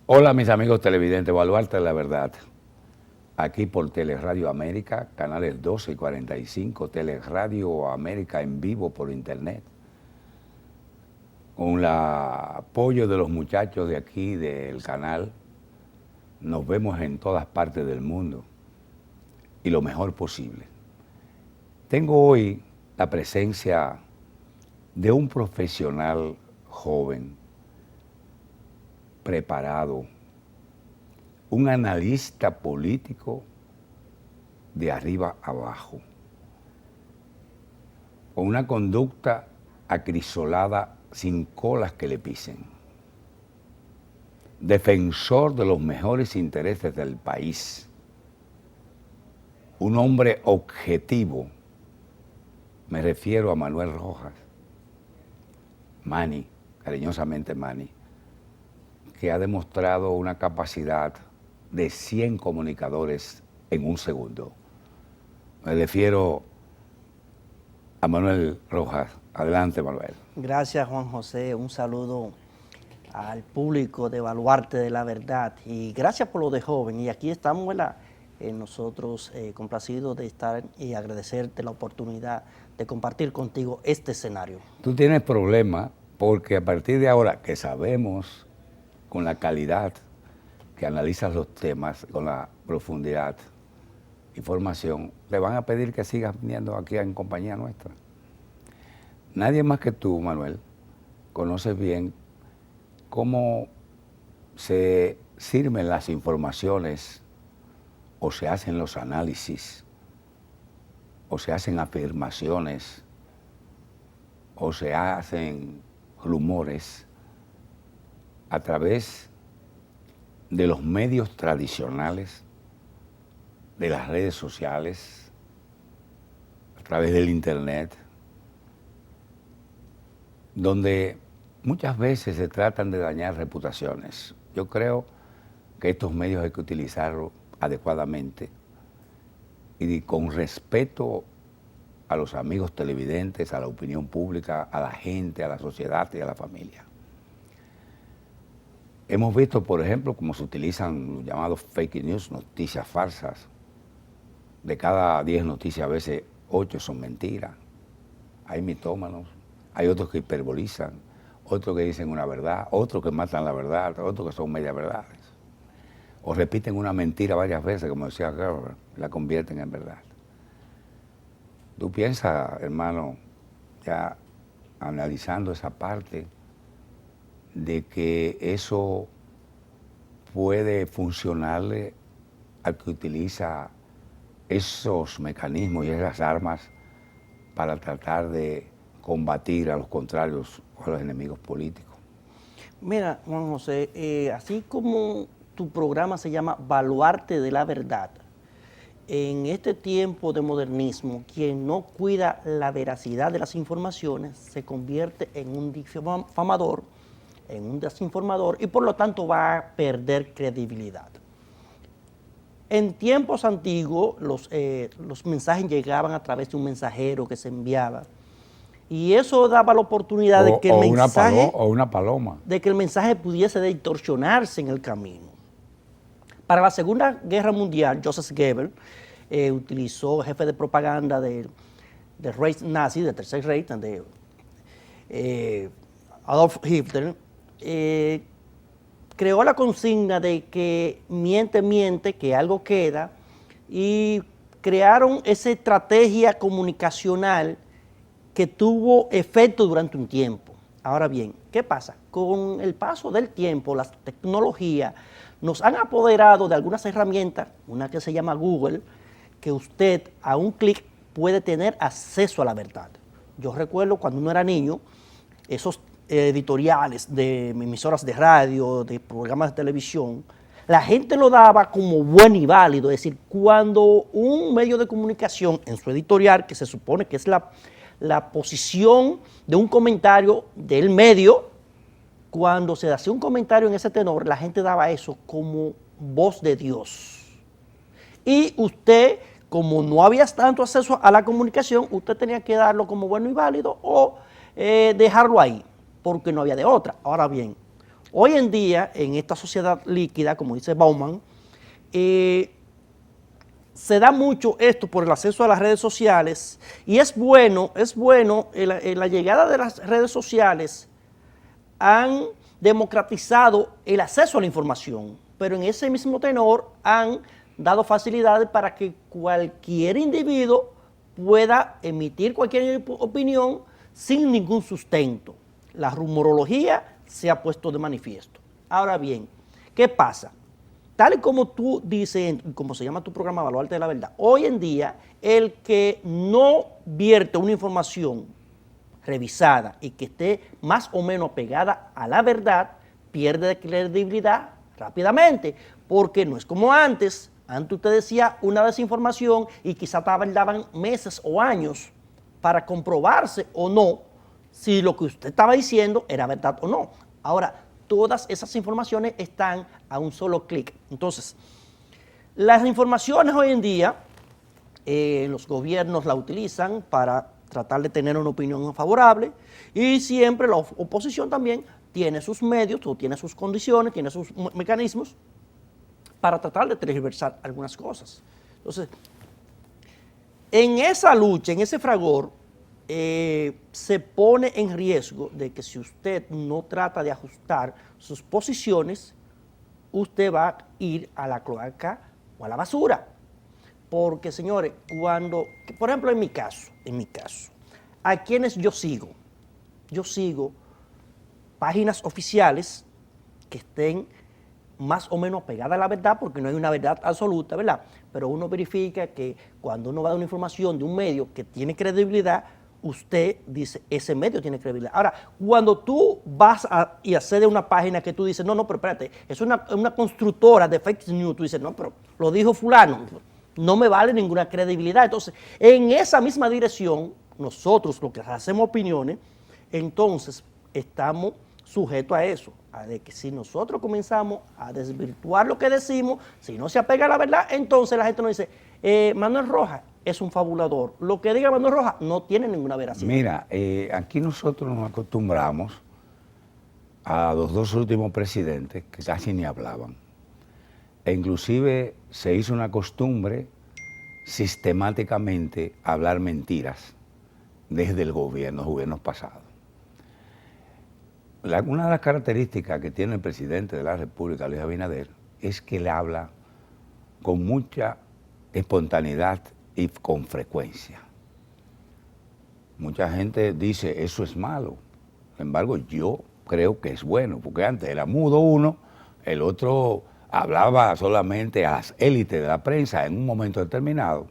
Hola mis amigos televidentes, Baluarte de la Verdad, aquí por Teleradio América, canales 12 y 45, Teleradio América en vivo por internet, con el apoyo de los muchachos de aquí del canal, nos vemos en todas partes del mundo y lo mejor posible. Tengo hoy la presencia de un profesional joven, preparado, un analista político de arriba abajo, con una conducta acrisolada sin colas que le pisen, defensor de los mejores intereses del país, un hombre objetivo, me refiero a Manuel Rojas, Manny, cariñosamente Manny, que ha demostrado una capacidad de 100 comunicadores en un segundo. Me refiero a Manuel Rojas. Adelante, Manuel. Gracias, Juan José. Un saludo al público de Baluarte de la Verdad. Y gracias por lo de joven. Y aquí estamos, ¿verdad? Nosotros complacidos de estar y agradecerte la oportunidad de compartir contigo este escenario. Tú tienes problemas porque a partir de ahora que sabemos con la calidad que analizas los temas, con la profundidad, información, le van a pedir que sigas viniendo aquí en compañía nuestra. Nadie más que tú, Manuel, conoces bien cómo se sirven las informaciones o se hacen los análisis o se hacen afirmaciones o se hacen rumores a través de los medios tradicionales, de las redes sociales, a través del internet, donde muchas veces se tratan de dañar reputaciones. Yo creo que estos medios hay que utilizarlos adecuadamente y con respeto a los amigos televidentes, a la opinión pública, a la gente, a la sociedad y a la familia. Hemos visto, por ejemplo, cómo se utilizan los llamados fake news, noticias falsas. De cada 10 noticias, a veces 8 son mentiras. Hay mitómanos, hay otros que hiperbolizan, otros que dicen una verdad, otros que matan la verdad, otros que son media verdades. O repiten una mentira varias veces, como decía Gerber, la convierten en verdad. Tú piensas, hermano, ya analizando esa parte, de que eso puede funcionarle al que utiliza esos mecanismos y esas armas para tratar de combatir a los contrarios o a los enemigos políticos. Mira, Juan José, así como tu programa se llama Baluarte de la Verdad, en este tiempo de modernismo, quien no cuida la veracidad de las informaciones se convierte en un difamador, en un desinformador y por lo tanto va a perder credibilidad. En tiempos antiguos los mensajes llegaban a través de un mensajero que se enviaba y eso daba la oportunidad de que el mensaje o una paloma. De que el mensaje pudiese distorsionarse en el camino. Para la Segunda Guerra Mundial, Joseph Goebbels utilizó jefe de propaganda del Reich nazi, del Tercer Reich, de Adolf Hitler, creó la consigna de que miente, que algo queda, y crearon esa estrategia comunicacional que tuvo efecto durante un tiempo. Ahora bien, ¿qué pasa? Con el paso del tiempo, las tecnologías nos han apoderado de algunas herramientas, una que se llama Google, que usted a un clic puede tener acceso a la verdad. Yo recuerdo cuando uno era niño, esos editoriales de emisoras de radio, de programas de televisión, la gente lo daba como bueno y válido, es decir, cuando un medio de comunicación en su editorial, que se supone que es la posición de un comentario del medio, cuando se hacía un comentario en ese tenor, la gente daba eso como voz de Dios. Y usted, como no había tanto acceso a la comunicación, usted tenía que darlo como bueno y válido o dejarlo ahí, porque no había de otra. Ahora bien, Hoy en día, en esta sociedad líquida, como dice Bauman, se da mucho esto por el acceso a las redes sociales y es bueno, la llegada de las redes sociales han democratizado el acceso a la información, pero en ese mismo tenor han dado facilidades para que cualquier individuo pueda emitir cualquier opinión sin ningún sustento. La rumorología se ha puesto de manifiesto. Ahora bien, ¿qué pasa? Tal y como tú dices, como se llama tu programa, Baluarte de la Verdad, hoy en día el que no vierte una información revisada y que esté más o menos pegada a la verdad, pierde credibilidad rápidamente, porque no es como antes. Antes usted decía una desinformación y quizá tardaban meses o años para comprobarse o no si lo que usted estaba diciendo era verdad o no. Ahora, todas esas informaciones están a un solo clic. Entonces, las informaciones hoy en día, los gobiernos la utilizan para tratar de tener una opinión favorable y siempre la oposición también tiene sus medios, o tiene sus condiciones, tiene sus mecanismos para tratar de tergiversar algunas cosas. Entonces, en esa lucha, en ese fragor, se pone en riesgo de que si usted no trata de ajustar sus posiciones, usted va a ir a la cloaca o a la basura. Porque, señores, cuando, por ejemplo, en mi caso, a quienes yo sigo páginas oficiales que estén más o menos pegadas a la verdad, porque no hay una verdad absoluta, ¿verdad? Pero uno verifica que cuando uno va a dar una información de un medio que tiene credibilidad, usted dice, ese medio tiene credibilidad. Ahora, cuando tú vas y accedes a una página que tú dices, no, pero espérate, es una constructora de fake news, tú dices, no, pero lo dijo fulano, no me vale ninguna credibilidad. Entonces, en esa misma dirección, nosotros, los que hacemos opiniones, entonces estamos sujetos a eso, a de que si nosotros comenzamos a desvirtuar lo que decimos, si no se apega a la verdad, entonces la gente nos dice, Manuel Rojas es un fabulador. Lo que diga Manuel Rojas no tiene ninguna veracidad. Mira, aquí nosotros nos acostumbramos a los dos últimos presidentes que casi ni hablaban. E inclusive se hizo una costumbre sistemáticamente hablar mentiras desde los gobiernos pasados. Una de las características que tiene el presidente de la República, Luis Abinader, es que él habla con mucha espontaneidad y con frecuencia. Mucha gente dice, eso es malo. Sin embargo, yo creo que es bueno, porque antes era mudo uno, el otro hablaba solamente a las élites de la prensa en un momento determinado.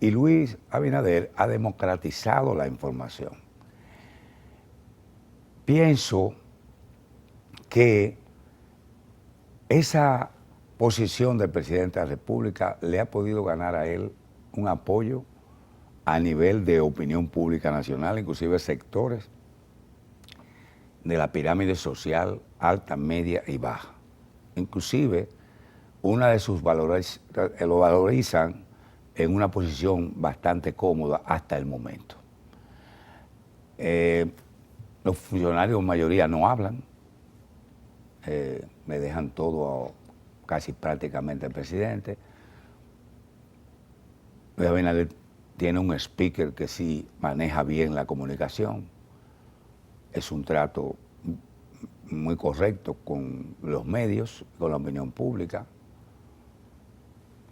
Y Luis Abinader ha democratizado la información. Pienso que esa posición del presidente de la República le ha podido ganar a él un apoyo a nivel de opinión pública nacional, inclusive sectores de la pirámide social alta, media y baja. Inclusive, una de sus valores lo valorizan en una posición bastante cómoda hasta el momento. Los funcionarios, en mayoría, no hablan, me dejan todo casi prácticamente al presidente. Luis Abinader tiene un speaker que sí maneja bien la comunicación, es un trato muy correcto con los medios, con la opinión pública,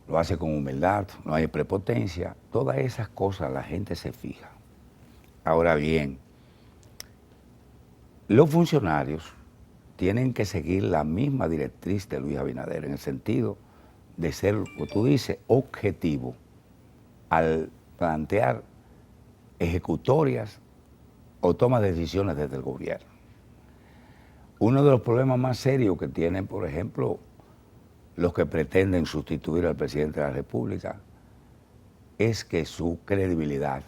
lo hace con humildad, no hay prepotencia, todas esas cosas la gente se fija. Ahora bien, los funcionarios tienen que seguir la misma directriz de Luis Abinader en el sentido de ser, como tú dices, objetivo al plantear ejecutorias o toma de decisiones desde el gobierno. Uno de los problemas más serios que tienen, por ejemplo, los que pretenden sustituir al presidente de la República, es que su credibilidad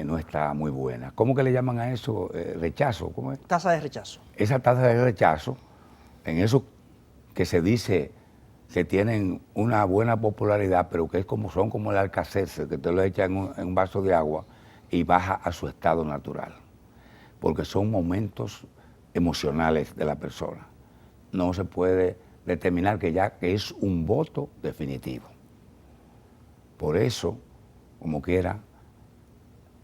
no está muy buena. ¿Cómo que le llaman a eso? ¿Rechazo? ¿Cómo es? Tasa de rechazo. Esa tasa de rechazo, en eso que se dice que tienen una buena popularidad, pero que son como el Alka-Seltzer, que te lo echa en un vaso de agua y baja a su estado natural. porque son momentos emocionales de la persona. No se puede determinar que es un voto definitivo. Por eso, como quiera,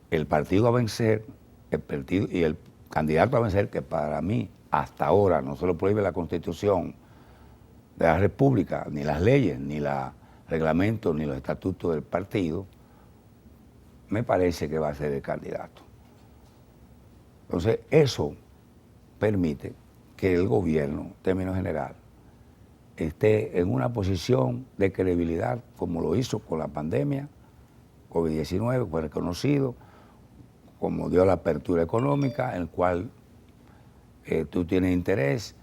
el partido a vencer, el partido y el candidato a vencer, que para mí hasta ahora no se lo prohíbe la Constitución de la República, ni las leyes, ni los reglamentos, ni los estatutos del partido, me parece que va a ser el candidato. Entonces, eso permite que el gobierno, en términos general, esté en una posición de credibilidad, como lo hizo con la pandemia, COVID-19, fue reconocido, como dio la apertura económica, en el cual tú tienes interés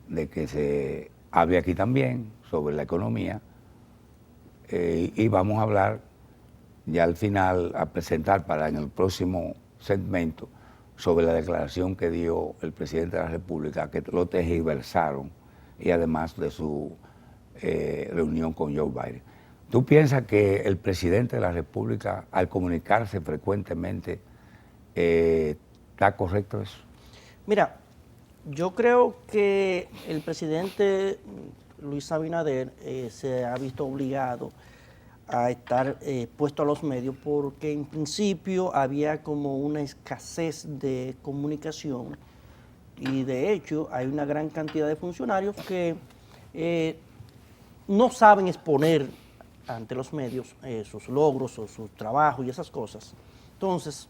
de que se hable aquí también sobre la economía, y vamos a hablar ya al final, a presentar para en el próximo segmento, sobre la declaración que dio el presidente de la República, que lo tergiversaron, y además de su reunión con Joe Biden. ¿Tú piensas que el presidente de la República, al comunicarse frecuentemente, está correcto eso? Mira, yo creo que el presidente Luis Abinader se ha visto obligado a estar puesto a los medios porque en principio había como una escasez de comunicación y de hecho hay una gran cantidad de funcionarios que no saben exponer ante los medios sus logros o su trabajo y esas cosas. Entonces,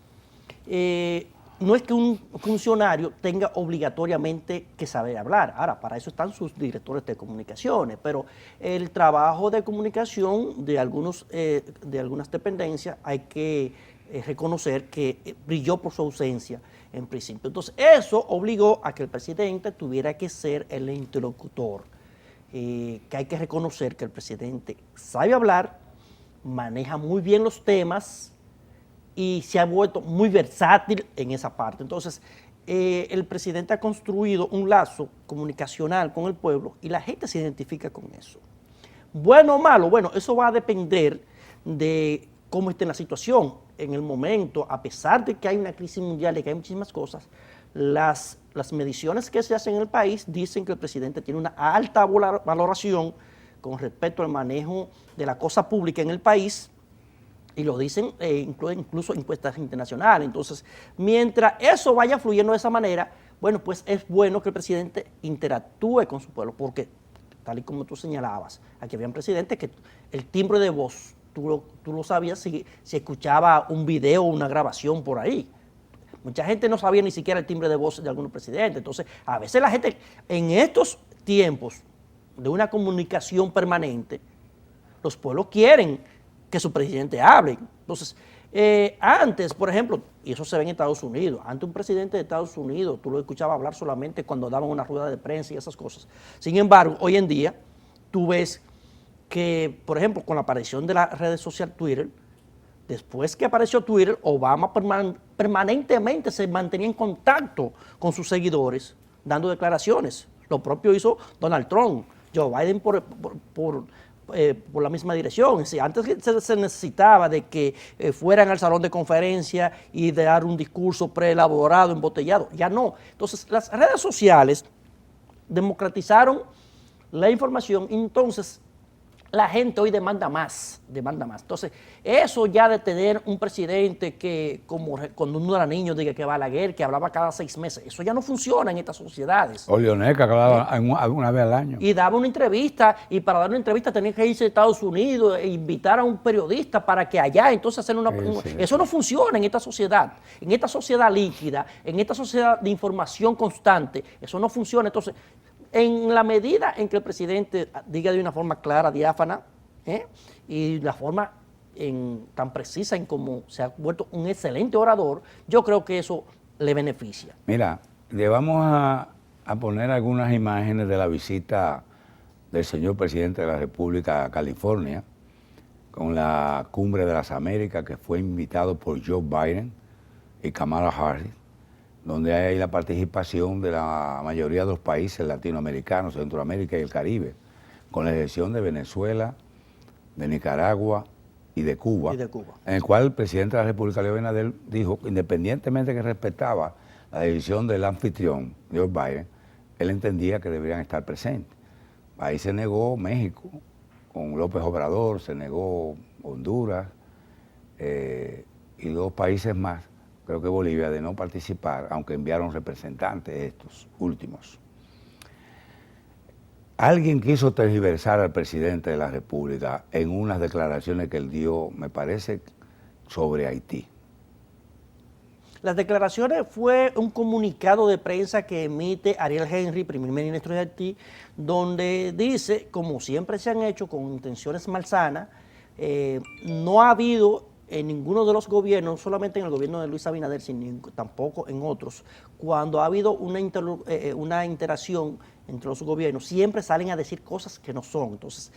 no es que un funcionario tenga obligatoriamente que saber hablar. Ahora, para eso están sus directores de comunicaciones, pero el trabajo de comunicación de algunas dependencias hay que reconocer que brilló por su ausencia en principio. Entonces, eso obligó a que el presidente tuviera que ser el interlocutor. Que hay que reconocer que el presidente sabe hablar, maneja muy bien los temas y se ha vuelto muy versátil en esa parte. Entonces, el presidente ha construido un lazo comunicacional con el pueblo y la gente se identifica con eso. Bueno o malo, bueno, eso va a depender de cómo esté la situación. En el momento, a pesar de que hay una crisis mundial y que hay muchísimas cosas, las mediciones que se hacen en el país dicen que el presidente tiene una alta valoración con respecto al manejo de la cosa pública en el país, y lo dicen incluso encuestas internacionales. Entonces, mientras eso vaya fluyendo de esa manera, bueno, pues es bueno que el presidente interactúe con su pueblo, porque tal y como tú señalabas, aquí había un presidente que el timbre de voz, tú lo sabías si escuchaba un video o una grabación por ahí. Mucha gente no sabía ni siquiera el timbre de voz de algunos presidentes. Entonces, a veces la gente, en estos tiempos de una comunicación permanente, los pueblos quieren que su presidente hable. Entonces, antes, por ejemplo, y eso se ve en Estados Unidos, antes un presidente de Estados Unidos, tú lo escuchabas hablar solamente cuando daban una rueda de prensa y esas cosas. Sin embargo, hoy en día, tú ves que, por ejemplo, con la aparición de la red social Twitter, después que apareció Twitter, Obama permanentemente se mantenía en contacto con sus seguidores, dando declaraciones. Lo propio hizo Donald Trump, Joe Biden por la misma dirección. Es decir, antes se necesitaba de que fueran al salón de conferencia y de dar un discurso preelaborado, embotellado. Ya no. Entonces, las redes sociales democratizaron la información, entonces la gente hoy demanda más. Entonces, eso ya de tener un presidente que, como cuando uno era niño, diga que Balaguer, que hablaba cada 6 meses, eso ya no funciona en estas sociedades. O Leonel, que hablaba alguna vez al año. Y daba una entrevista, y para dar una entrevista tenía que irse a Estados Unidos e invitar a un periodista para que allá, entonces hacer eso no funciona en esta sociedad líquida, en esta sociedad de información constante, eso no funciona. Entonces, en la medida en que el presidente diga de una forma clara, diáfana, y la forma tan precisa en cómo se ha vuelto un excelente orador, yo creo que eso le beneficia. Mira, le vamos a poner algunas imágenes de la visita del señor presidente de la República a California, con la Cumbre de las Américas, que fue invitado por Joe Biden y Kamala Harris, donde hay la participación de la mayoría de los países latinoamericanos, Centroamérica y el Caribe, con la excepción de Venezuela, de Nicaragua y de Cuba, en el cual el presidente de la República, Leonel Abinader, dijo, independientemente que respetaba la decisión del anfitrión, Joe Biden, él entendía que deberían estar presentes. Ahí se negó México, con López Obrador, se negó Honduras y 2 países más, creo que Bolivia, de no participar, aunque enviaron representantes estos últimos. Alguien quiso tergiversar al presidente de la República en unas declaraciones que él dio, me parece, sobre Haití. Las declaraciones fue un comunicado de prensa que emite Ariel Henry, primer ministro de Haití, donde dice, como siempre se han hecho con intenciones malsanas, no ha habido en ninguno de los gobiernos, no solamente en el gobierno de Luis Abinader, sino tampoco en otros, cuando ha habido una interacción entre los gobiernos, siempre salen a decir cosas que no son. Entonces,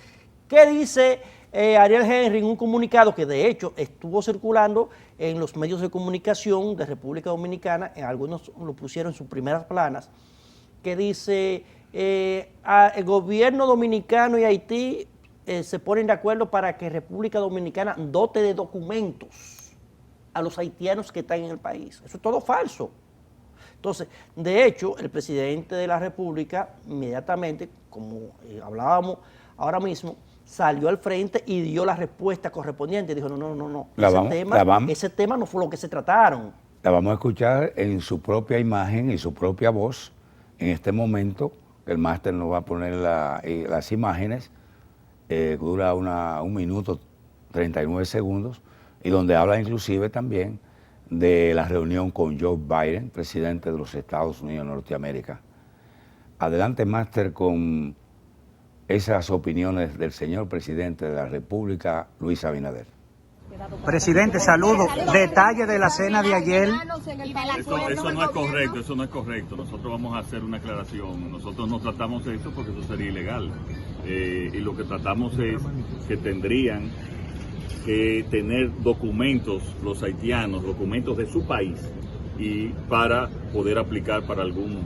¿qué dice Ariel Henry en un comunicado que de hecho estuvo circulando en los medios de comunicación de República Dominicana? Algunos lo pusieron en sus primeras planas, que dice, el gobierno dominicano y Haití se ponen de acuerdo para que República Dominicana dote de documentos a los haitianos que están en el país. Eso es todo falso. Entonces, de hecho, el presidente de la República inmediatamente, como hablábamos ahora mismo, salió al frente y dio la respuesta correspondiente. Dijo, no, ese tema no fue lo que se trataron. La vamos a escuchar en su propia imagen y su propia voz en este momento. El máster nos va a poner las imágenes, dura 1 minuto 39 segundos, y donde habla inclusive también de la reunión con Joe Biden, presidente de los Estados Unidos de Norteamérica. Adelante, máster, con esas opiniones del señor presidente de la República, Luis Abinader. Presidente, saludos. Detalle de la cena de ayer. Eso no es correcto, eso no es correcto. Nosotros vamos a hacer una aclaración. Nosotros no tratamos eso porque eso sería ilegal. Y lo que tratamos es que tendrían que tener documentos, los haitianos, documentos de su país, y para poder aplicar para algún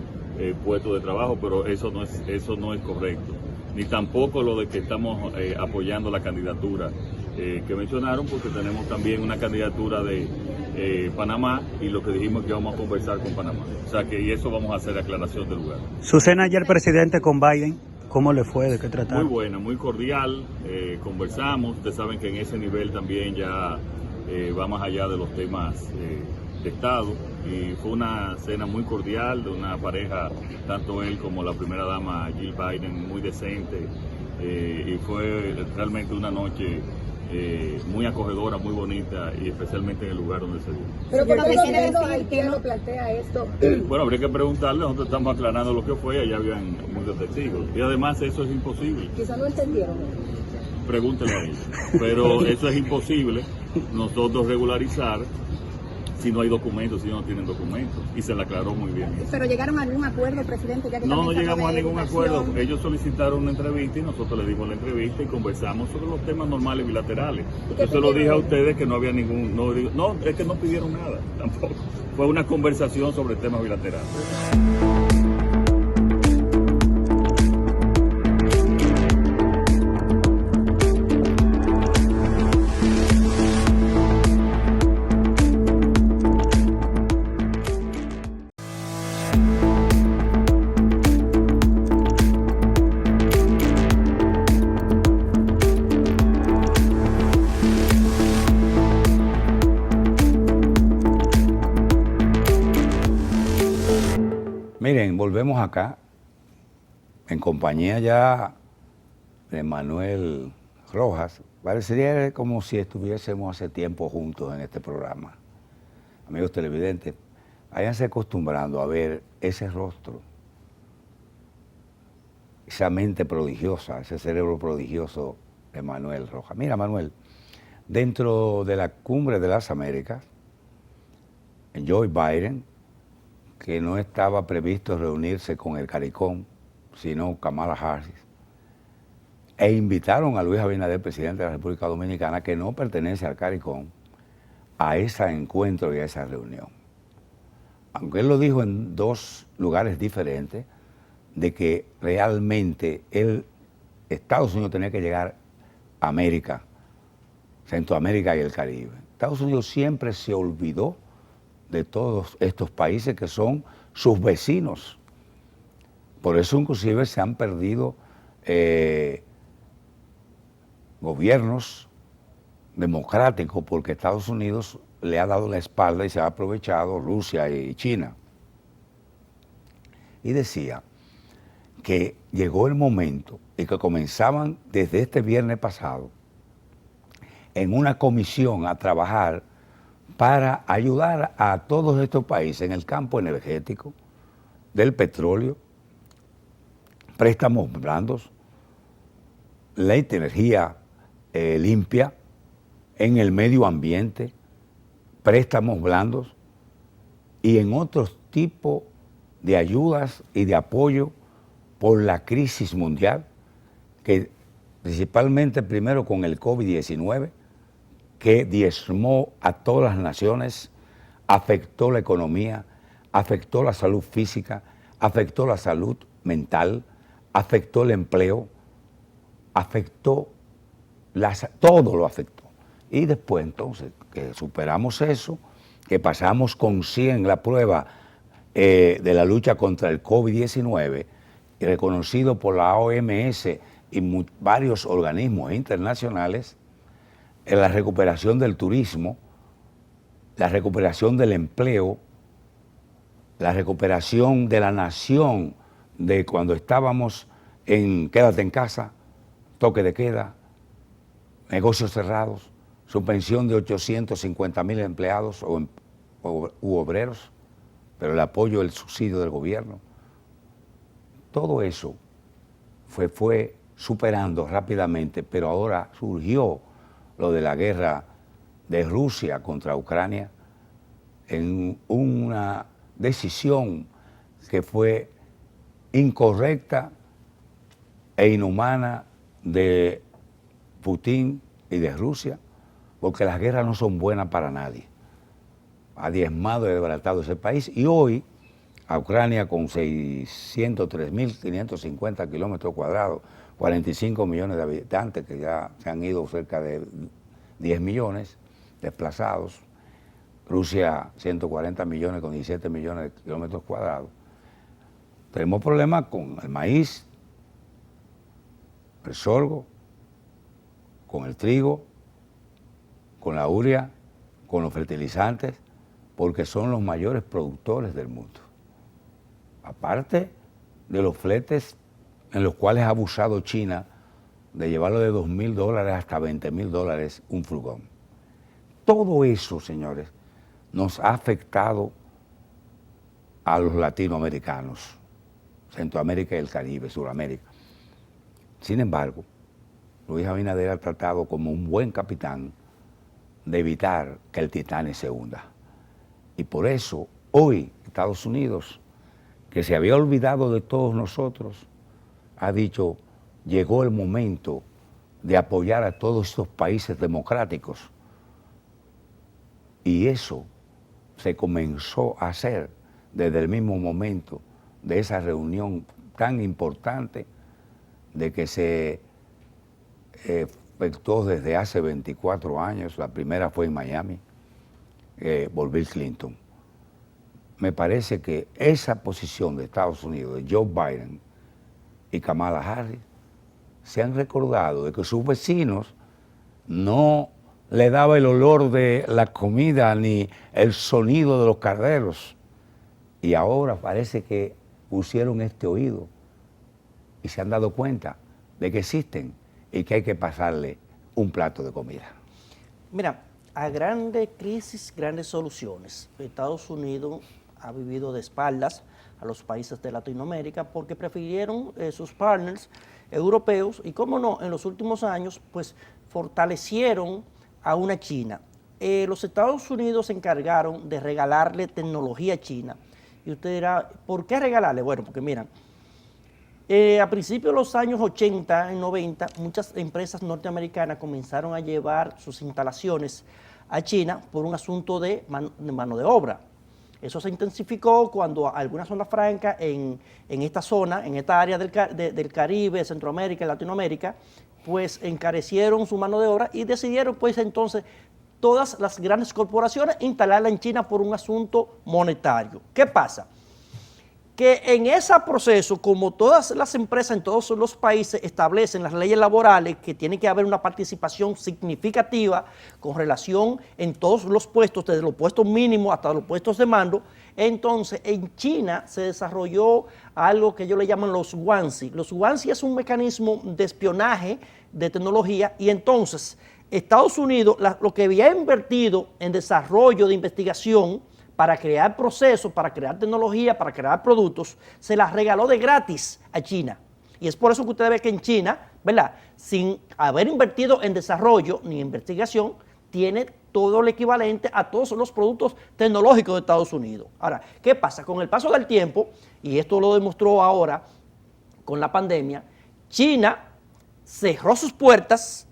puesto de trabajo, pero eso no es correcto. Ni tampoco lo de que estamos apoyando la candidatura que mencionaron, porque tenemos también una candidatura de Panamá, y lo que dijimos es que vamos a conversar con Panamá. O sea que y eso vamos a hacer aclaración del lugar. Su cena ayer, presidente, con Biden, ¿cómo le fue? ¿De qué trataron? Muy buena, muy cordial, conversamos. Ustedes saben que en ese nivel también ya va más allá de los temas de Estado, y fue una cena muy cordial de una pareja, tanto él como la primera dama Jill Biden, muy decente, y fue realmente una noche muy acogedora, muy bonita, y especialmente en el lugar donde se dio. Pero por ¿quién lo plantea esto? Bueno, habría que preguntarle. Nosotros estamos aclarando lo que fue, allá habían muchos testigos, y además eso es imposible. Quizás no entendieron. Pregúntele a ellos. Pero eso es imposible nosotros regularizar si no hay documentos, si no tienen documentos, y se le aclaró muy bien. ¿Pero llegaron a algún acuerdo, presidente? Ya que no llegamos a ningún acuerdo. Ellos solicitaron una entrevista y nosotros le dimos la entrevista y conversamos sobre los temas normales bilaterales. Yo se lo dije a ustedes que no había ningún... No, es que no pidieron nada tampoco. Fue una conversación sobre temas bilaterales. Miren, volvemos acá, en compañía ya de Manuel Rojas. Parecería como si estuviésemos hace tiempo juntos en este programa. Amigos televidentes, váyanse acostumbrando a ver ese rostro, esa mente prodigiosa, ese cerebro prodigioso de Manuel Rojas. Mira, Manuel, dentro de la Cumbre de las Américas, Joe Biden, que no estaba previsto reunirse con el CARICOM, sino Kamala Harris, e invitaron a Luis Abinader, presidente de la República Dominicana, que no pertenece al CARICOM, a ese encuentro y a esa reunión. Aunque él lo dijo en 2 lugares diferentes, de que realmente Estados Unidos tenía que llegar a América, Centroamérica y el Caribe. Estados Unidos siempre se olvidó de todos estos países que son sus vecinos. Por eso inclusive se han perdido gobiernos democráticos, porque Estados Unidos le ha dado la espalda y se ha aprovechado Rusia y China. Y decía que llegó el momento y que comenzaban desde este viernes pasado en una comisión a trabajar para ayudar a todos estos países en el campo energético, del petróleo, préstamos blandos, ley de energía limpia, en el medio ambiente, préstamos blandos y en otros tipos de ayudas y de apoyo por la crisis mundial, que principalmente primero con el COVID-19, que diezmó a todas las naciones, afectó la economía, afectó la salud física, afectó la salud mental, afectó el empleo, afectó, todo lo afectó. Y después entonces que superamos eso, que pasamos con 100 la prueba de la lucha contra el COVID-19, reconocido por la OMS y varios organismos internacionales, en la recuperación del turismo, la recuperación del empleo, la recuperación de la nación de cuando estábamos en quédate en casa, toque de queda, negocios cerrados, suspensión de 850,000 empleados u obreros, pero el apoyo, el subsidio del gobierno. Todo eso fue superando rápidamente, pero ahora surgió lo de la guerra de Rusia contra Ucrania en una decisión que fue incorrecta e inhumana de Putin y de Rusia, porque las guerras no son buenas para nadie. Ha diezmado y desbaratado ese país, y hoy a Ucrania, con 603.550 kilómetros cuadrados, 45 millones de habitantes, que ya se han ido cerca de 10 millones desplazados, Rusia 140 millones con 17 millones de kilómetros cuadrados. Tenemos problemas con el maíz, el sorgo, con el trigo, con la urea, con los fertilizantes, porque son los mayores productores del mundo. Aparte de los fletes en los cuales ha abusado China de llevarlo de $2,000 hasta $20,000 un furgón. Todo eso, señores, nos ha afectado a los latinoamericanos, Centroamérica y el Caribe, Sudamérica. Sin embargo, Luis Abinader ha tratado como un buen capitán de evitar que el Titanic se hunda. Y por eso, hoy, Estados Unidos, que se había olvidado de todos nosotros, ha dicho, llegó el momento de apoyar a todos estos países democráticos. Y eso se comenzó a hacer desde el mismo momento de esa reunión tan importante de que se efectuó desde hace 24 años. La primera fue en Miami, por Bill Clinton. Me parece que esa posición de Estados Unidos, de Joe Biden y Kamala Harris, se han recordado de que sus vecinos no le daba el olor de la comida ni el sonido de los carneros. Y ahora parece que pusieron este oído y se han dado cuenta de que existen y que hay que pasarle un plato de comida. Mira, a grandes crisis, grandes soluciones. Estados Unidos ha vivido de espaldas a los países de Latinoamérica porque prefirieron sus partners europeos y, cómo no, en los últimos años, pues fortalecieron a una China. Los Estados Unidos se encargaron de regalarle tecnología a China. Y usted dirá, ¿por qué regalarle? Bueno, porque miran, a principios de los años 80 y 90, muchas empresas norteamericanas comenzaron a llevar sus instalaciones a China por un asunto de mano de obra. Eso se intensificó cuando alguna zona franca en esta zona, en esta área del Caribe, Centroamérica y Latinoamérica, pues encarecieron su mano de obra y decidieron pues entonces todas las grandes corporaciones, instalarla en China por un asunto monetario. ¿Qué pasa? Que en ese proceso, como todas las empresas en todos los países establecen las leyes laborales que tiene que haber una participación significativa con relación en todos los puestos, desde los puestos mínimos hasta los puestos de mando, entonces en China se desarrolló algo que ellos le llaman los WANSI. Los WANSI es un mecanismo de espionaje de tecnología y entonces Estados Unidos lo que había invertido en desarrollo de investigación para crear procesos, para crear tecnología, para crear productos, se las regaló de gratis a China. Y es por eso que ustedes ven que en China, ¿verdad?, sin haber invertido en desarrollo ni investigación, tiene todo el equivalente a todos los productos tecnológicos de Estados Unidos. Ahora, ¿qué pasa? Con el paso del tiempo, y esto lo demostró ahora con la pandemia, China cerró sus puertas,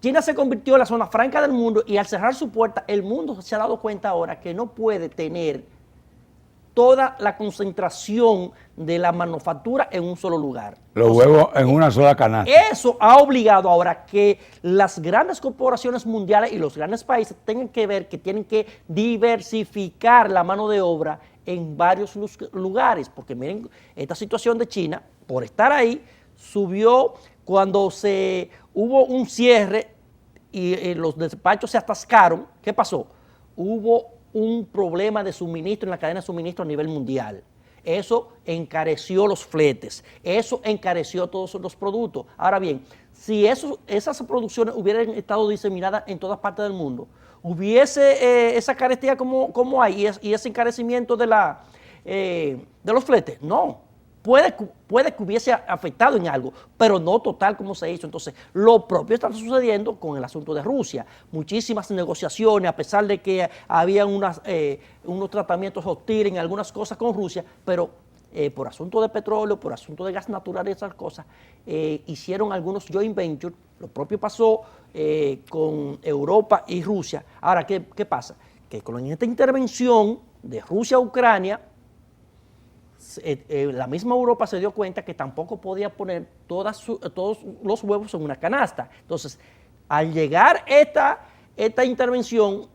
China se convirtió en la zona franca del mundo y al cerrar su puerta, el mundo se ha dado cuenta ahora que no puede tener toda la concentración de la manufactura en un solo lugar. Los huevos en una sola canasta. Eso ha obligado ahora que las grandes corporaciones mundiales y los grandes países tengan que ver que tienen que diversificar la mano de obra en varios lugares, porque miren, esta situación de China, por estar ahí, subió cuando hubo un cierre y los despachos se atascaron. ¿Qué pasó? Hubo un problema de suministro en la cadena de suministro a nivel mundial. Eso encareció los fletes, eso encareció todos los productos. Ahora bien, si esas producciones hubieran estado diseminadas en todas partes del mundo, hubiese esa carestía como hay y ese encarecimiento de los fletes. No. Puede que hubiese afectado en algo, pero no total como se hizo. Entonces, lo propio está sucediendo con el asunto de Rusia. Muchísimas negociaciones, a pesar de que había unos tratamientos hostiles en algunas cosas con Rusia, pero por asunto de petróleo, por asunto de gas natural y esas cosas, hicieron algunos joint ventures. Lo propio pasó con Europa y Rusia. Ahora, ¿qué pasa? Que con esta intervención de Rusia a Ucrania, la misma Europa se dio cuenta que tampoco podía poner todos los huevos en una canasta. Entonces, al llegar esta intervención,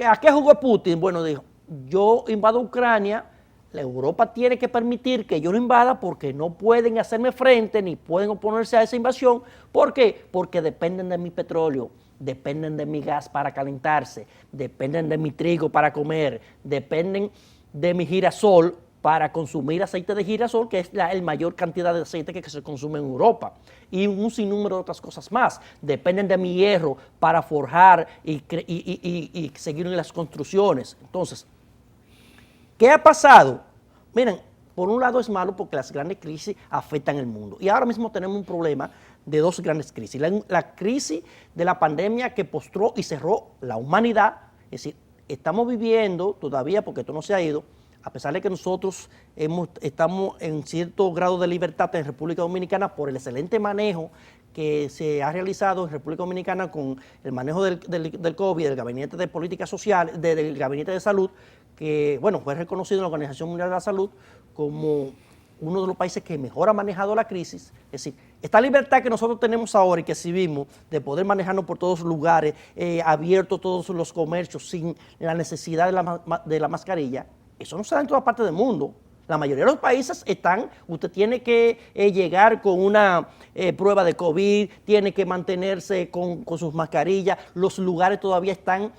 ¿a qué jugó Putin? Bueno, dijo, yo invado Ucrania, la Europa tiene que permitir que yo lo invada porque no pueden hacerme frente ni pueden oponerse a esa invasión. ¿Por qué? Porque dependen de mi petróleo, dependen de mi gas para calentarse, dependen de mi trigo para comer, dependen de mi girasol para consumir aceite de girasol, que es la mayor cantidad de aceite que se consume en Europa, y un sinnúmero de otras cosas más. Dependen de mi hierro para forjar y seguir en las construcciones. Entonces, ¿qué ha pasado? Miren, por un lado es malo porque las grandes crisis afectan el mundo. Y ahora mismo tenemos un problema de dos grandes crisis. La crisis de la pandemia que postró y cerró la humanidad. Es decir, estamos viviendo todavía, porque esto no se ha ido, a pesar de que nosotros estamos en cierto grado de libertad en República Dominicana por el excelente manejo que se ha realizado en República Dominicana con el manejo del COVID, del Gabinete de Política Social, del Gabinete de Salud, que, bueno, fue reconocido en la Organización Mundial de la Salud como uno de los países que mejor ha manejado la crisis. Es decir, esta libertad que nosotros tenemos ahora y que exhibimos de poder manejarnos por todos los lugares, abiertos todos los comercios sin la necesidad de la mascarilla, eso no se da en todas partes del mundo. La mayoría de los países usted tiene que llegar con una prueba de COVID, tiene que mantenerse con sus mascarillas, los lugares todavía están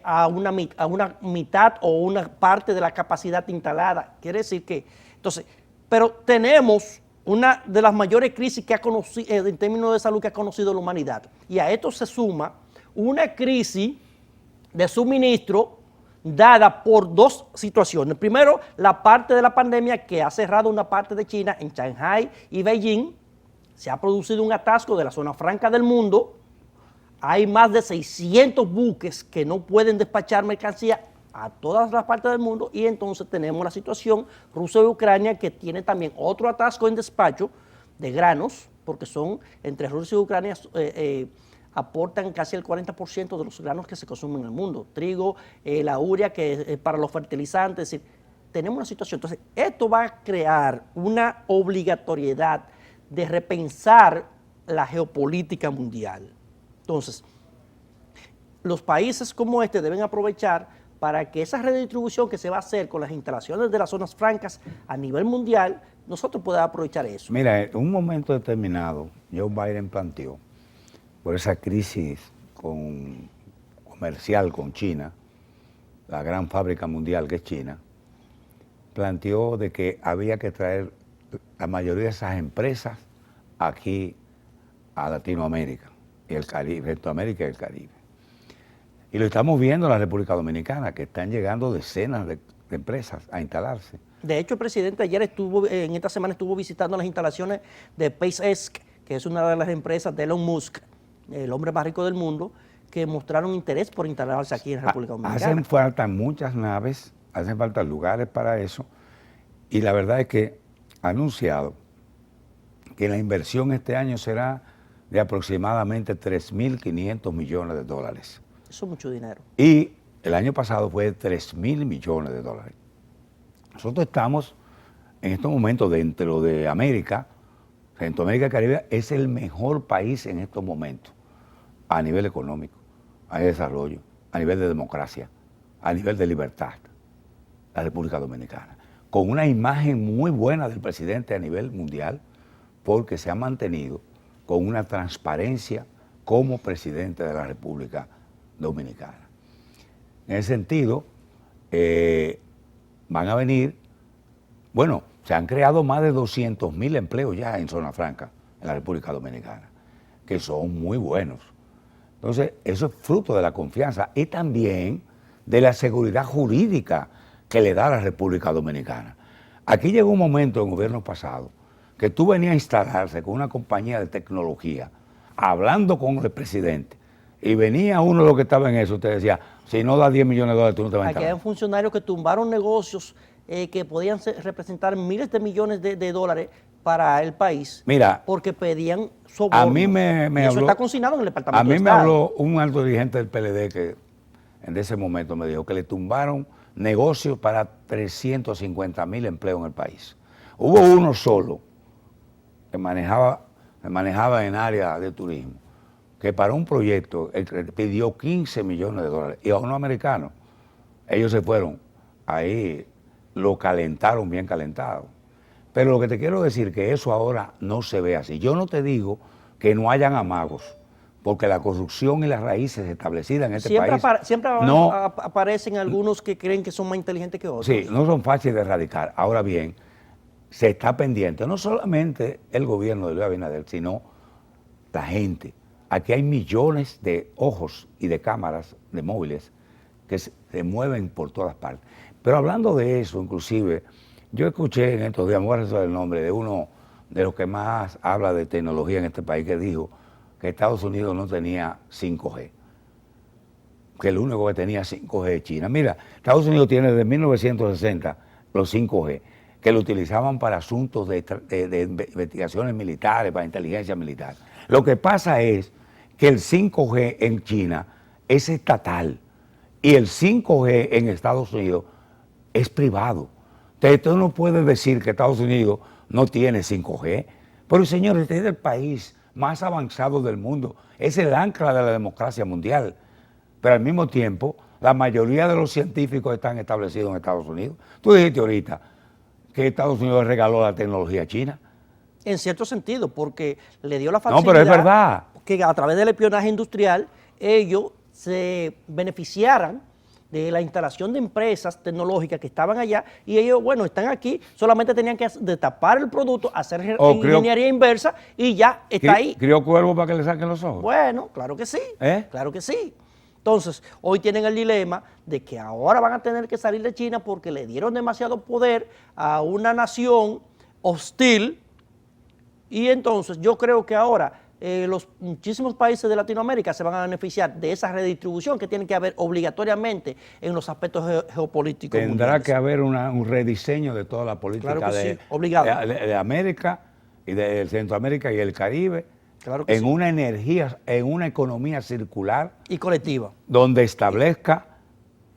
a una mitad o una parte de la capacidad instalada. Quiere decir que, entonces, pero tenemos una de las mayores crisis que ha conocido, en términos de salud, que ha conocido la humanidad. Y a esto se suma una crisis de suministro dada por dos situaciones. Primero, la parte de la pandemia que ha cerrado una parte de China en Shanghái y Beijing. Se ha producido un atasco de la zona franca del mundo. Hay más de 600 buques que no pueden despachar mercancía a todas las partes del mundo y entonces tenemos la situación Rusia y Ucrania que tiene también otro atasco en despacho de granos, porque son entre Rusia y Ucrania aportan casi el 40% de los granos que se consumen en el mundo. Trigo, la urea que es para los fertilizantes, es decir, tenemos una situación. Entonces, esto va a crear una obligatoriedad de repensar la geopolítica mundial. Entonces, los países como este deben aprovechar para que esa redistribución que se va a hacer con las instalaciones de las zonas francas a nivel mundial, nosotros podamos aprovechar eso. Mira, en un momento determinado, Joe Biden planteó, por esa crisis comercial con China, la gran fábrica mundial que es China, planteó de que había que traer la mayoría de esas empresas aquí a Latinoamérica y el Caribe, Centroamérica y el Caribe. Y lo estamos viendo en la República Dominicana, que están llegando decenas de empresas a instalarse. De hecho, el presidente ayer en esta semana estuvo visitando las instalaciones de SpaceX, que es una de las empresas de Elon Musk, el hombre más rico del mundo, que mostraron interés por instalarse aquí en la República Dominicana. Hacen falta muchas naves, hacen falta lugares para eso, y la verdad es que ha anunciado que la inversión este año será de aproximadamente 3.500 millones de dólares. Eso es mucho dinero. Y el año pasado fue de 3.000 millones de dólares. Nosotros estamos en estos momentos dentro de América, Centroamérica y Caribe es el mejor país en estos momentos, a nivel económico, a nivel de desarrollo, a nivel de democracia, a nivel de libertad, la República Dominicana, con una imagen muy buena del presidente a nivel mundial, porque se ha mantenido con una transparencia como presidente de la República Dominicana. En ese sentido, van a venir, bueno, se han creado más de 200.000 empleos ya en Zona Franca, en la República Dominicana, que son muy buenos. Entonces, eso es fruto de la confianza y también de la seguridad jurídica que le da la República Dominicana. Aquí llegó un momento en el gobierno pasado que tú venías a instalarse con una compañía de tecnología, hablando con el presidente, y venía uno de los que estaba en eso, te decía, si no da 10 millones de dólares, tú no te vas a Aquí instalar. hay funcionarios que tumbaron negocios que podían representar miles de millones de dólares para el país. Mira, porque pedían sobornos. a mí me Y eso habló, está consignado en el Departamento a mí de me Estado. habló un alto dirigente del PLD que en ese momento me dijo que le tumbaron negocios para 350.000 empleos en el país. Hubo uno solo que manejaba en área de turismo, que para un proyecto pidió 15 millones de dólares. Y a unos americanos, ellos se fueron, ahí lo calentaron bien calentado. Pero lo que te quiero decir es que eso ahora no se ve así. Yo no te digo que no hayan amagos, porque la corrupción y las raíces establecidas en este país Siempre no, aparecen algunos que creen que son más inteligentes que otros. sí, no son fáciles de erradicar. Ahora bien, se está pendiente, no solamente el gobierno de Luis Abinader, sino la gente. Aquí hay millones de ojos y de cámaras de móviles que se mueven por todas partes. Pero hablando de eso, inclusive, yo escuché en estos días, me voy a recordar el nombre de uno de los que más habla de tecnología en este país, que dijo que Estados Unidos no tenía 5G, que el único que tenía 5G es China. Mira, Estados Unidos tiene desde 1960 los 5G, que lo utilizaban para asuntos de investigaciones militares, para inteligencia militar. Lo que pasa es que el 5G en China es estatal y el 5G en Estados Unidos es privado. Entonces tú no puedes decir que Estados Unidos no tiene 5G. Pero señores, este es el país más avanzado del mundo, es el ancla de la democracia mundial. Pero al mismo tiempo, la mayoría de los científicos están establecidos en Estados Unidos. Tú dijiste ahorita que Estados Unidos regaló la tecnología a China. En cierto sentido, porque le dio la facilidad. No, pero es verdad. Que a través del espionaje industrial ellos se beneficiaran de la instalación de empresas tecnológicas que estaban allá y ellos, bueno, están aquí, solamente tenían que destapar el producto, hacer ingeniería inversa y ya está ahí. ¿Crió cuervo para que le saquen los ojos? Bueno, claro que sí, claro que sí. Entonces, hoy tienen el dilema de que ahora van a tener que salir de China porque le dieron demasiado poder a una nación hostil y entonces yo creo que ahora los muchísimos países de Latinoamérica se van a beneficiar de esa redistribución que tiene que haber obligatoriamente en los aspectos geopolíticos Tendrá mundiales. que haber un rediseño de toda la política Claro que sí, obligado. de América y de Centroamérica y el Caribe, Claro que en sí. una energía, en una economía circular Y colectiva. donde establezca,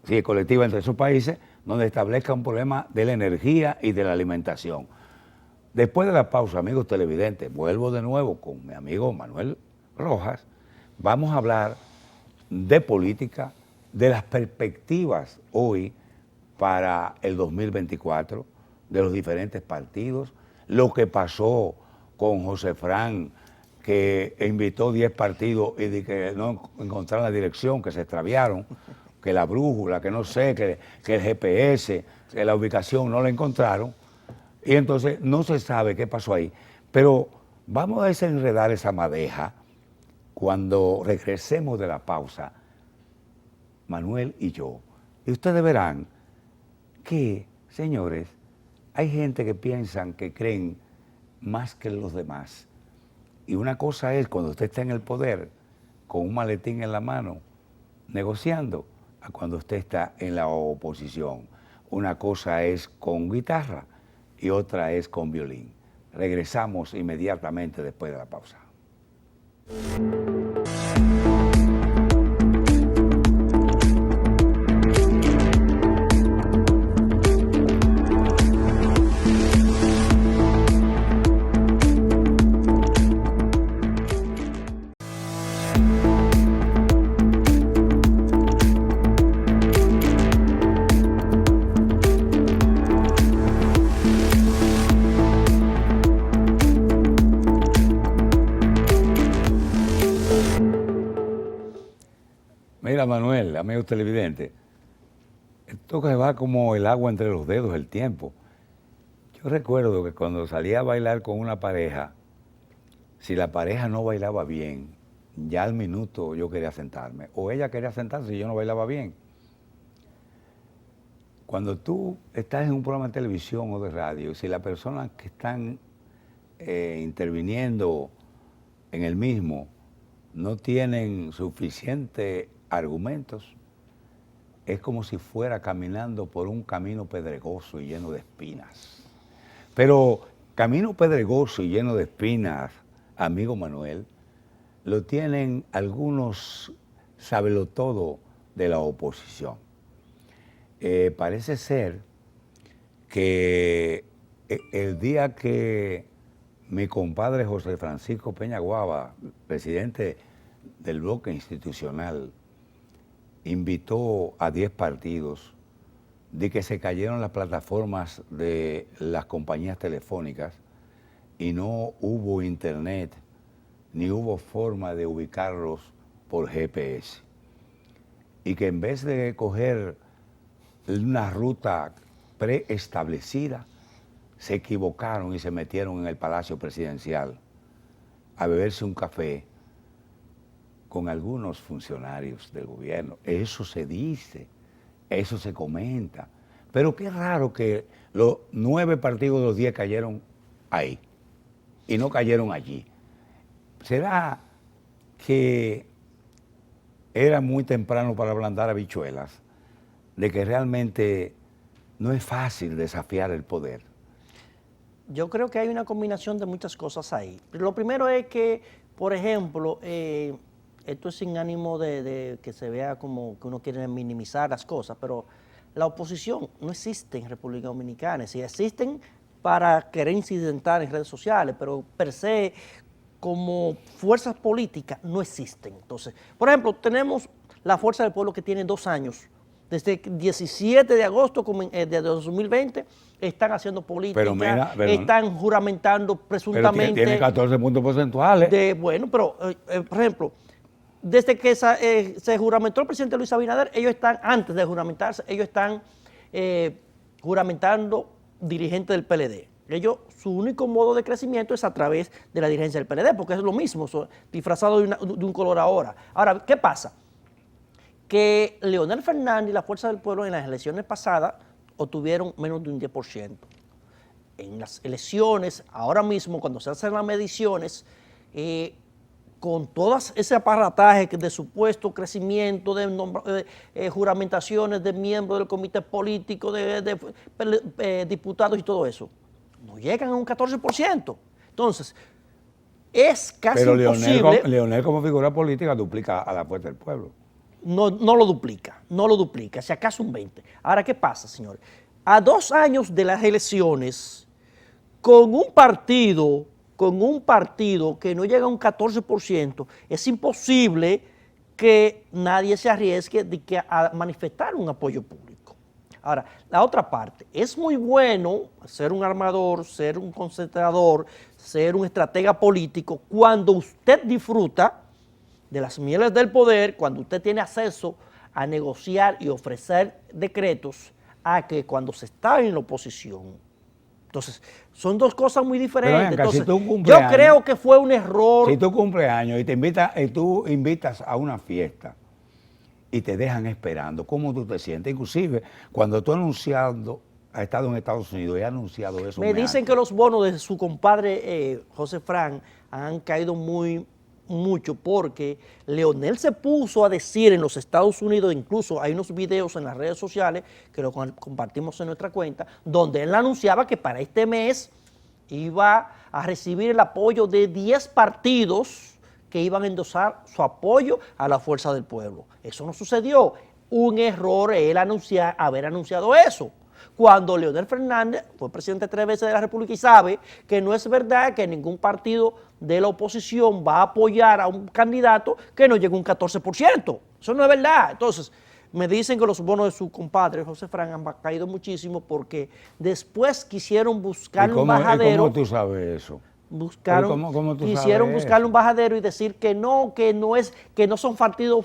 sí, colectiva entre esos países, donde establezca un problema de la energía y de la alimentación. Después de la pausa, amigos televidentes, vuelvo de nuevo con mi amigo Manuel Rojas. Vamos a hablar de política, de las perspectivas hoy para el 2024 de los diferentes partidos, lo que pasó con José Fran, que invitó 10 partidos y de que no encontraron la dirección, que se extraviaron, que la brújula, que no sé, que el GPS, que la ubicación no la encontraron, y entonces no se sabe qué pasó ahí. Pero vamos a desenredar esa madeja cuando regresemos de la pausa, Manuel y yo. Y ustedes verán que, señores, hay gente que piensan que creen más que los demás. Y una cosa es cuando usted está en el poder, con un maletín en la mano, negociando, a cuando usted está en la oposición. Una cosa es con guitarra y otra es con violín. Regresamos inmediatamente después de la pausa. Mira, Manuel, amigo televidente, esto que va como el agua entre los dedos, el tiempo. Yo recuerdo que cuando salía a bailar con una pareja, si la pareja no bailaba bien, ya al minuto yo quería sentarme, o ella quería sentarse y yo no bailaba bien. Cuando tú estás en un programa de televisión o de radio, si las personas que están interviniendo en el mismo no tienen suficiente argumentos, es como si fuera caminando por un camino pedregoso y lleno de espinas. Pero camino pedregoso y lleno de espinas, amigo Manuel, lo tienen algunos sabelotodo de la oposición. Parece ser que el día que mi compadre José Francisco Peña Guava, presidente del bloque institucional, invitó a 10 partidos de que se cayeron las plataformas de las compañías telefónicas y no hubo internet ni hubo forma de ubicarlos por GPS. Y que en vez de coger una ruta preestablecida, se equivocaron y se metieron en el Palacio Presidencial a beberse un café con algunos funcionarios del gobierno. Eso se dice, eso se comenta. Pero qué raro que los 9 partidos de los 10 cayeron ahí y no cayeron allí. ¿Será que era muy temprano para ablandar habichuelas? De que realmente no es fácil desafiar el poder. Yo creo que hay una combinación de muchas cosas ahí. Lo primero es que, por ejemplo, esto es sin ánimo de que se vea como que uno quiere minimizar las cosas, pero la oposición no existe en República Dominicana. Sí existen para querer incidentar en redes sociales, pero per se, como fuerzas políticas, no existen. Entonces, por ejemplo, tenemos la Fuerza del Pueblo que tiene 2 años. Desde el 17 de agosto de 2020 están haciendo política, pero mira, están juramentando presuntamente. Pero tiene 14 puntos porcentuales. Bueno, pero, por ejemplo, desde que se juramentó el presidente Luis Abinader, ellos están, antes de juramentarse, ellos están juramentando dirigentes del PLD. Ellos, su único modo de crecimiento es a través de la dirigencia del PLD, porque es lo mismo, disfrazado de un color ahora. Ahora, ¿qué pasa? Que Leonel Fernández y la Fuerza del Pueblo en las elecciones pasadas obtuvieron menos de un 10%. En las elecciones, ahora mismo, cuando se hacen las mediciones, con todo ese aparataje de supuesto crecimiento, de juramentaciones de miembros del comité político, de diputados y todo eso, no llegan a un 14%. Entonces, es casi imposible. Pero Leonel como figura política duplica a la Fuerza del Pueblo. No lo duplica, si acaso un 20%. Ahora, ¿qué pasa, señores? A 2 años de las elecciones, con un partido que no llega a un 14%, es imposible que nadie se arriesgue a manifestar un apoyo público. Ahora, la otra parte, es muy bueno ser un armador, ser un concentrador, ser un estratega político cuando usted disfruta de las mieles del poder, cuando usted tiene acceso a negociar y ofrecer decretos, a que cuando se está en la oposición. Entonces, son dos cosas muy diferentes. Entonces, si yo creo que fue un error. Si tú cumples años y tú invitas a una fiesta y te dejan esperando, ¿cómo tú te sientes? Inclusive, cuando tú has estado en Estados Unidos y has anunciado eso. Me dicen que los bonos de su compadre José Fran han caído mucho porque Leonel se puso a decir en los Estados Unidos, incluso hay unos videos en las redes sociales que lo compartimos en nuestra cuenta, donde él anunciaba que para este mes iba a recibir el apoyo de 10 partidos que iban a endosar su apoyo a la Fuerza del Pueblo. Eso no sucedió. Un error él haber anunciado eso. Cuando Leonel Fernández fue presidente 3 veces de la República y sabe que no es verdad que ningún partido de la oposición va a apoyar a un candidato que no llegue a un 14%. Eso no es verdad. Entonces, me dicen que los bonos de su compadre José Fran han caído muchísimo porque después quisieron buscar un bajadero. ¿Cómo tú sabes eso? Quisieron buscarle un bajadero y decir que no son partidos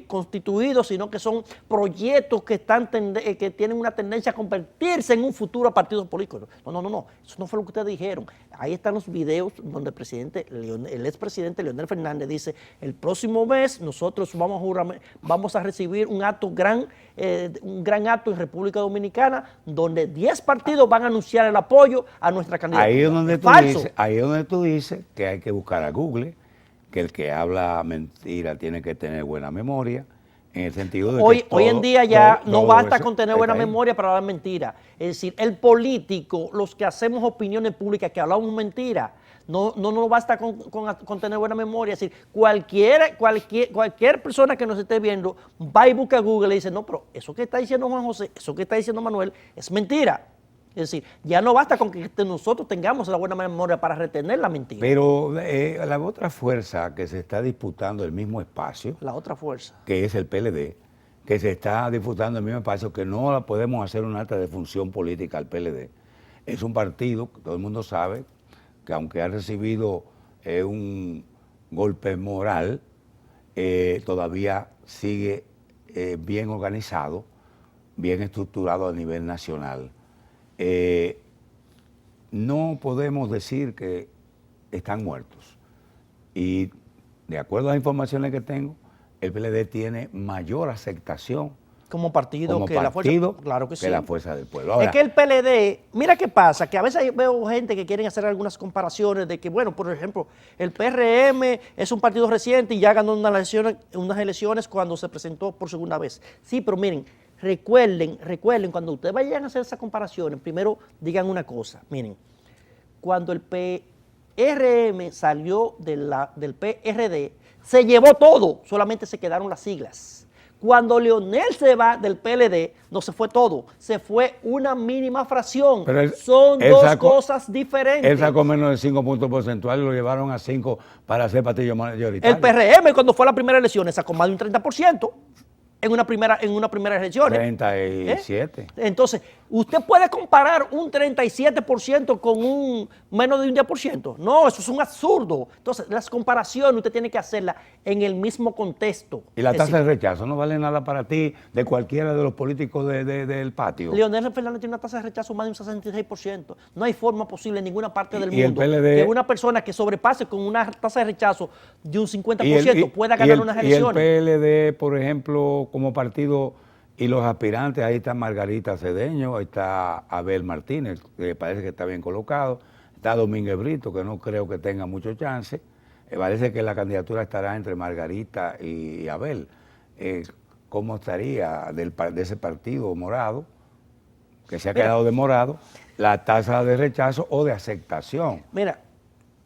constituidos, sino que son proyectos que tienen una tendencia a convertirse en un futuro a partidos políticos. No, eso no fue lo que ustedes dijeron. Ahí están los videos donde el expresidente Leonel Fernández dice, el próximo mes nosotros vamos a recibir un gran acto en República Dominicana donde 10 partidos van a anunciar el apoyo a nuestra candidatura. Ahí es donde tú dices que hay que buscar a Google, que el que habla mentira tiene que tener buena memoria, en el sentido de que hoy en día ya no basta con tener buena memoria para hablar mentira. Es decir, el político, los que hacemos opiniones públicas, que hablamos mentira, no basta con tener buena memoria. Es decir, cualquier persona que nos esté viendo va y busca a Google y dice, no, pero eso que está diciendo Juan José, eso que está diciendo Manuel, es mentira. Es decir, ya no basta con que nosotros tengamos la buena memoria para retener la mentira. Pero la otra fuerza que se está disputando el mismo espacio, la otra fuerza, que es el PLD, que se está disputando el mismo espacio, que no la podemos hacer una alta de función política al PLD, es un partido que todo el mundo sabe que aunque ha recibido un golpe moral, todavía sigue bien organizado, bien estructurado a nivel nacional. No podemos decir que están muertos. Y de acuerdo a las informaciones que tengo, el PLD tiene mayor aceptación como partido que la fuerza, claro que sí, la Fuerza del Pueblo. Ahora, es que el PLD, mira qué pasa, que a veces veo gente que quieren hacer algunas comparaciones de que, bueno, por ejemplo, el PRM es un partido reciente y ya ganó unas elecciones cuando se presentó por segunda vez. Sí, pero miren, recuerden, cuando ustedes vayan a hacer esas comparaciones, primero digan una cosa, miren, cuando el PRM salió del PRD, se llevó todo, solamente se quedaron las siglas. Cuando Leonel se va del PLD, no se fue todo, se fue una mínima fracción. Son dos cosas diferentes. Él sacó menos de 5 puntos porcentuales y lo llevaron a 5 para hacer partido mayoritario. El PRM, cuando fue a la primera elección, sacó más de un 30%. En una primera elección. 37. Entonces, usted puede comparar un 37% con un menos de un 10%. No, eso es un absurdo. Entonces, las comparaciones usted tiene que hacerlas en el mismo contexto. ¿Y la tasa de rechazo no vale nada para ti de cualquiera de los políticos del patio? Leonel Fernández tiene una tasa de rechazo más de un 66%. No hay forma posible en ninguna parte del mundo el PLD, que una persona que sobrepase con una tasa de rechazo de un 50% pueda ganar unas elecciones. Y el PLD, por ejemplo, como partido y los aspirantes, ahí está Margarita Cedeño, ahí está Abel Martínez, que parece que está bien colocado, está Domínguez Brito, que no creo que tenga mucho chance, parece que la candidatura estará entre Margarita y Abel. ¿Cómo estaría de ese partido morado, que se ha quedado de morado, la tasa de rechazo o de aceptación? Mira,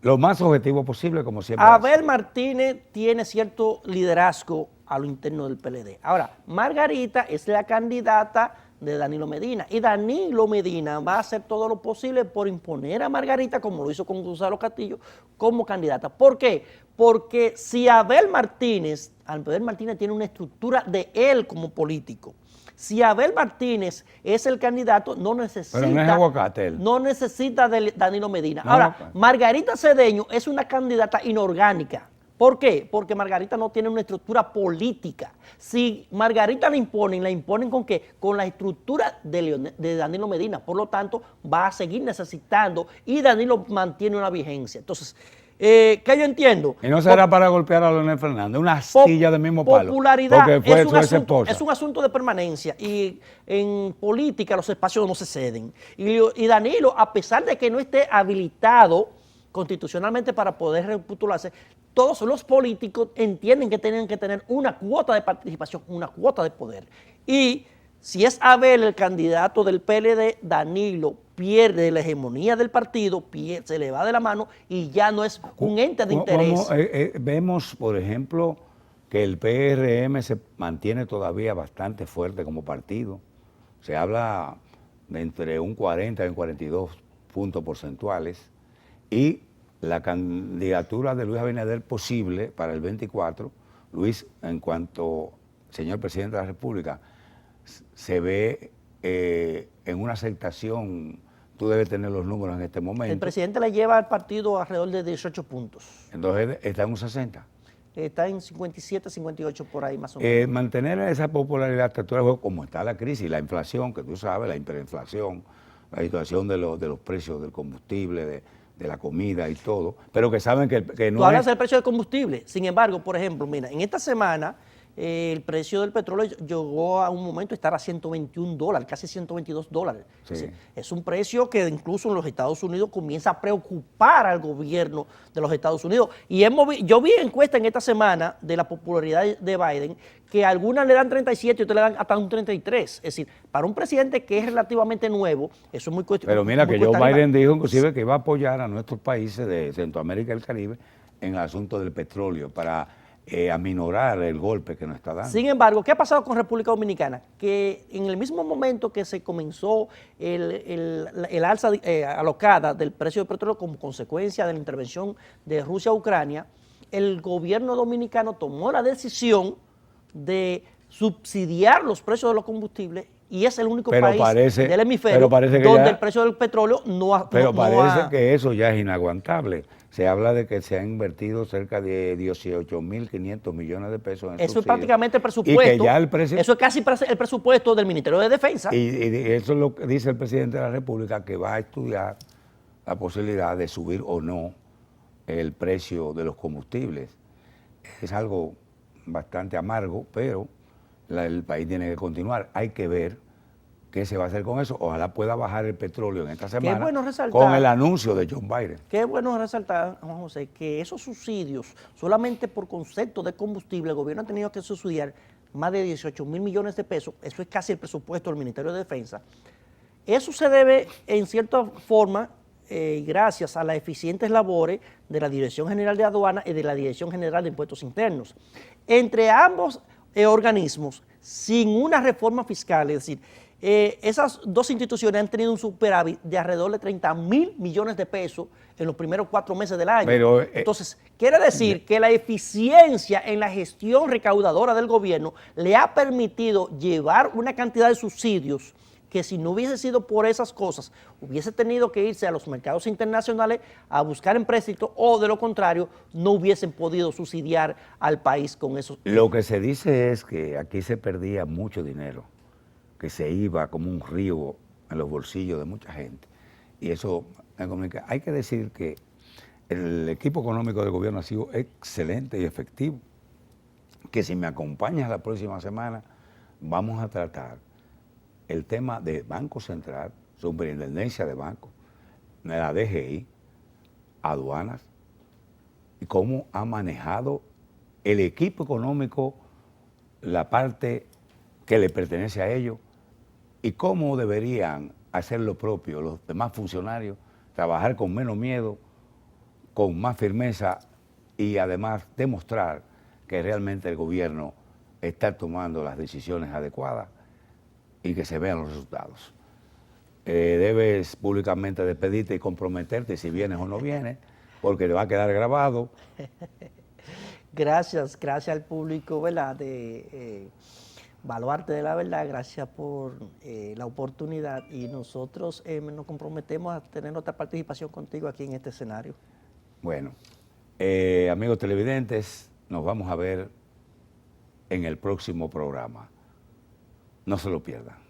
lo más objetivo posible, como siempre. Abel Martínez tiene cierto liderazgo a lo interno del PLD. Ahora, Margarita es la candidata de Danilo Medina. Y Danilo Medina va a hacer todo lo posible por imponer a Margarita, como lo hizo con Gonzalo Castillo, como candidata. ¿Por qué? Porque si Abel Martínez tiene una estructura de él como político. Si Abel Martínez es el candidato, no necesita, pero no es aguacate él. No necesita de Danilo Medina. No, Ahora, Margarita Cedeño es una candidata inorgánica. ¿Por qué? Porque Margarita no tiene una estructura política. Si Margarita la imponen ¿con qué? Con la estructura de Danilo Medina. Por lo tanto, va a seguir necesitando y Danilo mantiene una vigencia. Entonces, ¿qué yo entiendo? Y no será para golpear a Leonel Fernández, una astilla del mismo palo. Popularidad Porque fue es un asunto de permanencia y en política los espacios no se ceden. Y Danilo, a pesar de que no esté habilitado constitucionalmente para poder repostularse, todos los políticos entienden que tienen que tener una cuota de participación, una cuota de poder. Y si es Abel el candidato del PLD, Danilo pierde la hegemonía del partido, se le va de la mano y ya no es un ente de interés. Vemos, por ejemplo, que el PRM se mantiene todavía bastante fuerte como partido. Se habla de entre un 40 y un 42 puntos porcentuales. Y la candidatura de Luis Abinader posible para el 24, Luis, en cuanto señor presidente de la República, se ve en una aceptación, tú debes tener los números en este momento. El presidente le lleva al partido alrededor de 18 puntos. Entonces está en un 60. Está en 57, 58 por ahí más o menos. Mantener esa popularidad, como está la crisis, la inflación, que tú sabes, la hiperinflación, la situación de los precios del combustible, de la comida y todo, pero que saben que no Tú hablas del precio del combustible. Sin embargo, por ejemplo, mira, en esta semana el precio del petróleo llegó a un momento de estar a $121, casi $122. Sí. Es un precio que incluso en los Estados Unidos comienza a preocupar al gobierno de los Estados Unidos. Y yo vi encuestas en esta semana de la popularidad de Biden, que algunas le dan 37 y otras le dan hasta un 33. Es decir, para un presidente que es relativamente nuevo, eso es muy cuestionable. Pero mira que Joe Biden dijo inclusive que iba a apoyar a nuestros países de Centroamérica y el Caribe en el asunto del petróleo para aminorar el golpe que nos está dando. Sin embargo, ¿qué ha pasado con República Dominicana? Que en el mismo momento que se comenzó el alza alocada del precio del petróleo como consecuencia de la intervención de Rusia a Ucrania, el gobierno dominicano tomó la decisión de subsidiar los precios de los combustibles y es el único país del hemisferio donde el precio del petróleo no ha... Pero parece que eso ya es inaguantable. Se habla de que se han invertido cerca de 18.500 millones de pesos en eso subsidios. Es prácticamente el presupuesto. Y que ya el precio, eso es casi el presupuesto del Ministerio de Defensa. Y eso es lo que dice el presidente de la República, que va a estudiar la posibilidad de subir o no el precio de los combustibles. Es algo bastante amargo, pero el país tiene que continuar. Hay que ver qué se va a hacer con eso. Ojalá pueda bajar el petróleo en esta semana con el anuncio de John Biden. Qué bueno resaltar, Juan José, que esos subsidios, solamente por concepto de combustible, el gobierno ha tenido que subsidiar más de 18.000 millones de pesos. Eso es casi el presupuesto del Ministerio de Defensa. Eso se debe, en cierta forma, gracias a las eficientes labores de la Dirección General de Aduanas y de la Dirección General de Impuestos Internos. Entre ambos organismos, sin una reforma fiscal, es decir, esas dos instituciones han tenido un superávit de alrededor de 30.000 millones de pesos en los primeros 4 meses del año. Pero, entonces, quiere decir que la eficiencia en la gestión recaudadora del gobierno le ha permitido llevar una cantidad de subsidios que si no hubiese sido por esas cosas, hubiese tenido que irse a los mercados internacionales a buscar empréstitos o de lo contrario, no hubiesen podido subsidiar al país con esos. Lo que se dice es que aquí se perdía mucho dinero, que se iba como un río en los bolsillos de mucha gente. Y eso, hay que decir que el equipo económico del gobierno ha sido excelente y efectivo. Que si me acompañas la próxima semana, vamos a tratar el tema de Banco Central, Superintendencia de Bancos, la DGI, aduanas, y cómo ha manejado el equipo económico la parte que le pertenece a ellos y cómo deberían hacer lo propio los demás funcionarios, trabajar con menos miedo, con más firmeza y además demostrar que realmente el gobierno está tomando las decisiones adecuadas y que se vean los resultados. Debes públicamente despedirte y comprometerte si vienes o no vienes, porque te va a quedar grabado. Gracias al público, ¿verdad? De Baluarte de la Verdad, gracias por la oportunidad y nosotros nos comprometemos a tener otra participación contigo aquí en este escenario. Bueno, amigos televidentes, nos vamos a ver en el próximo programa. No se lo pierdan.